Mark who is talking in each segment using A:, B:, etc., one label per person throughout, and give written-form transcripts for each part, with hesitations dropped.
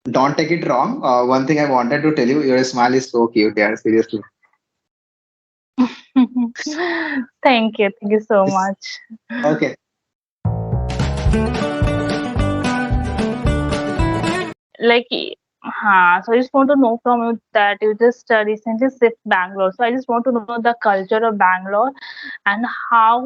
A: Don't take it wrong. One thing I wanted to tell you, your smile is so cute. Yeah, seriously.
B: Thank you so
A: It's,
B: much.
A: okay.
B: Like, so I just want to know from you that you just recently shift Bangalore. So I just want to know the culture of Bangalore and how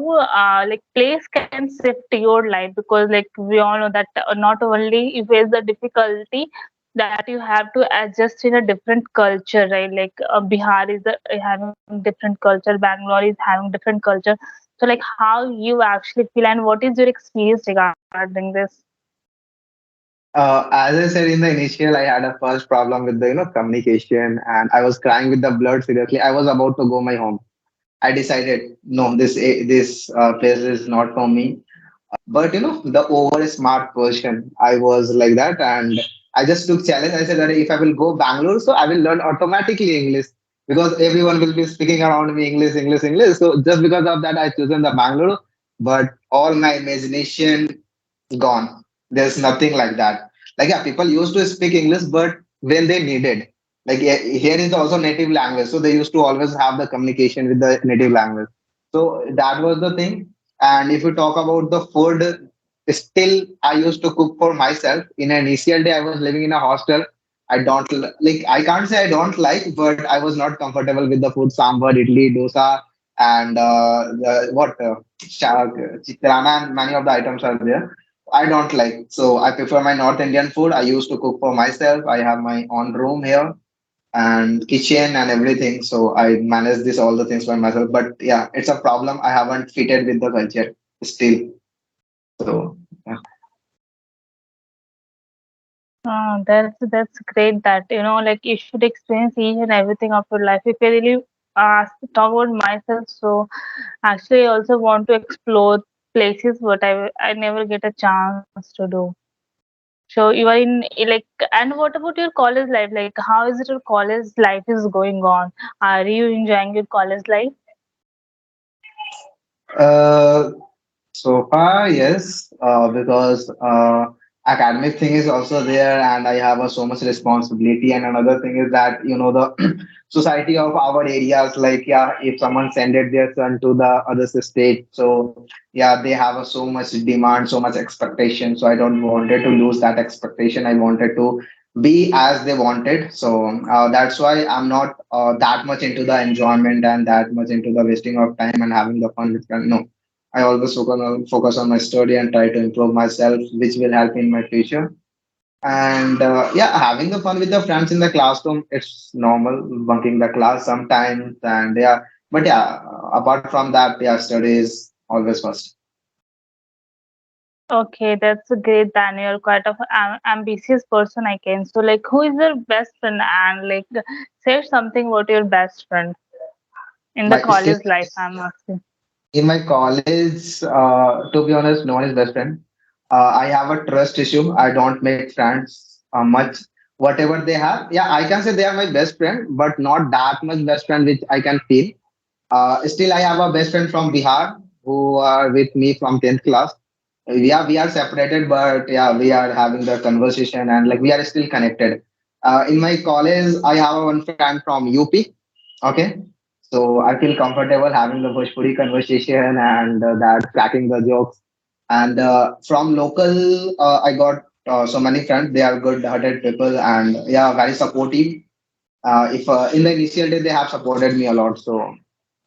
B: like place can shift your life, because like we all know that not only you face the difficulty that you have to adjust in a different culture, right? Like Bihar is having different culture, Bangalore is having different culture. So like how you actually feel and what is your experience regarding this?
A: As I said in the initial, I had a first problem with the communication, and I was crying with the blood. Seriously, I was about to go my home. I decided, no, this place is not for me. But the over smart version, I was like that, and I just took challenge. I said that if I will go Bangalore, so I will learn automatically English because everyone will be speaking around me English, English, English. So just because of that, I chosen the Bangalore. But all my imagination gone. There's nothing like that. Like yeah, people used to speak English, but when they needed, like here is also native language, so they used to always have the communication with the native language. So that was the thing. And if you talk about the food, still I used to cook for myself. In an initial day, I was living in a hostel. I don't like. I can't say I don't like, but I was not comfortable with the food: sambar, idli, dosa, and chitrana, and many of the items are there. I don't like. So I prefer my North Indian food. I used to cook for myself. I have my own room here and kitchen and everything. So I manage this all the things by myself. But yeah, it's a problem. I haven't fitted with the culture still. So yeah.
B: That's great that like you should experience each and everything of your life. If I really talk about myself, so actually I also want to explore places, but I never get a chance to do. So you are in like, and what about your college life? Like, how is it your college life is going on? Are you enjoying your college life?
A: Uh, So far, yes, because academic thing is also there, and I have so much responsibility. And another thing is that the society of our areas, like yeah, if someone sended their son to the other state, so yeah, they have so much demand, so much expectation. So I don't wanted to lose that expectation. I wanted to be as they wanted. So that's why I'm not that much into the enjoyment and that much into the wasting of time and having the fun with friends. No, I always focus on my study and try to improve myself, which will help in my future. And yeah, having the fun with the friends in the classroom, it's normal. Bunking the class sometimes, and yeah, but yeah, apart from that, yeah, study is always first.
B: Okay, that's a great. Then you're quite of ambitious person, I can. So like, who is your best friend? And like, say something about your best friend in the
A: My still
B: college life. I'm asking.
A: in my college, to be honest, no one is best friend. I have a trust issue. I don't make friends much. Whatever they have, yeah, I can say they are my best friend, but not that much best friend which I can feel. Still, I have a best friend from Bihar who are with me from 10th class. Yeah, we are separated, but yeah, we are having the conversation and like we are still connected. In my college, I have one friend from UP. Okay, so I feel comfortable having the Bhojpuri conversation and that cracking the jokes. And from local, I got so many friends. They are good-hearted people and yeah, very supportive. If in the initial day they have supported me a lot, so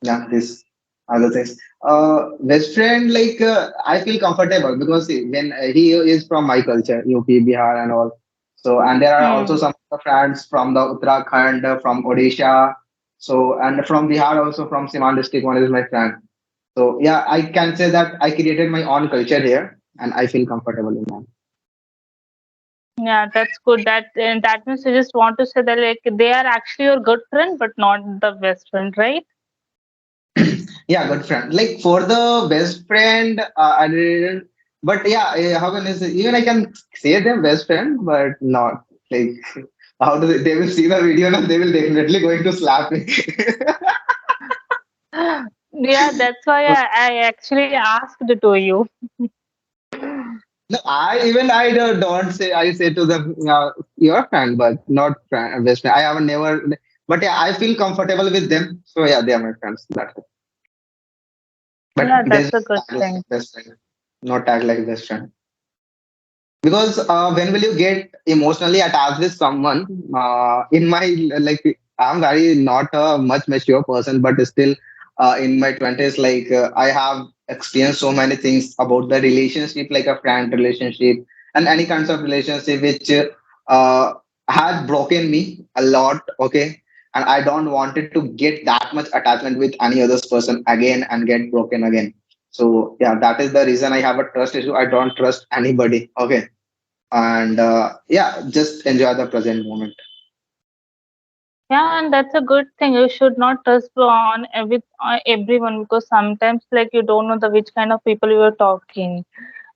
A: yeah, this other things. Best friend, like I feel comfortable because see, when he is from my culture, UP, Bihar, and all. So and there are also
B: Hmm.
A: some of the friends from the Uttarakhand, from Odisha, so and from Bihar also from Siman district. One is my friend. So yeah, I can say that I created my own culture here, and I feel comfortable in that.
B: Yeah, that's good. That means you just want to say that like they are actually your good friend, but not the best friend, right?
A: Yeah, good friend. Like for the best friend, I didn't. But yeah, how can I say? Even I can say them best friend, but not like how do they will see the video and they will definitely going to slap me.
B: Yeah, that's why I actually asked to you.
A: No, I don't say, I say to them, you're friend, but not friend, best friend. I haven't never, but yeah, I feel comfortable with them. So yeah, they are my friends. That's it. But
B: Yeah,
A: there's
B: that's a good
A: tag like
B: thing.
A: best friend, not tag like best friend. Because when will you get emotionally attached with someone? In my like, I'm very not a much mature person, but still, in my 20s, like I have experienced so many things about the relationship, like a friend relationship and any kinds of relationship which uh, had broken me a lot. Okay, and I don't wanted to get that much attachment with any other person again and get broken again. So yeah, that is the reason I have a trust issue. I don't trust anybody. Okay, and yeah, just enjoy the present moment.
B: Yeah, and that's a good thing. You should not trust on everyone, because sometimes like you don't know the which kind of people you are talking.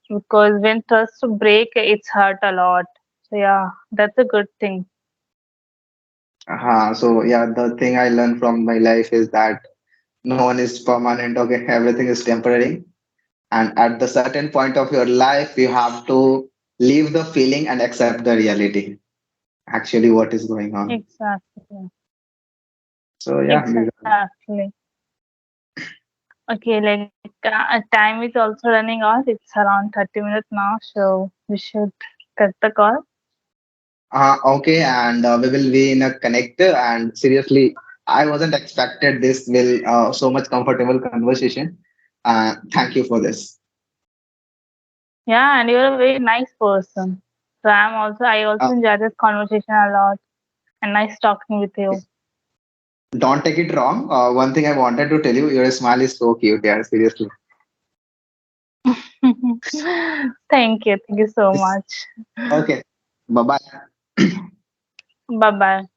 B: Because when trust break, it's hurt a lot. So yeah, that's a good thing.
A: So yeah, the thing I learned from my life is that no one is permanent. Okay, everything is temporary, and at the certain point of your life, you have to leave the feeling and accept the reality. Actually, what is going on.
B: Exactly.
A: So yeah,
B: Exactly. Okay, like time is also running out. It's around 30 minutes now, so we should cut the call.
A: okay, and we will be in a connector. And seriously, I wasn't expected this will so much comfortable conversation. Thank you for this.
B: Yeah, and you're a very nice person. So I also
A: Uh,
B: enjoy this conversation a lot, and nice talking with you.
A: Don't take it wrong. One thing I wanted to tell you, your smile is so cute. Yeah, seriously.
B: Thank you so much.
A: Okay. Bye bye.
B: Bye bye.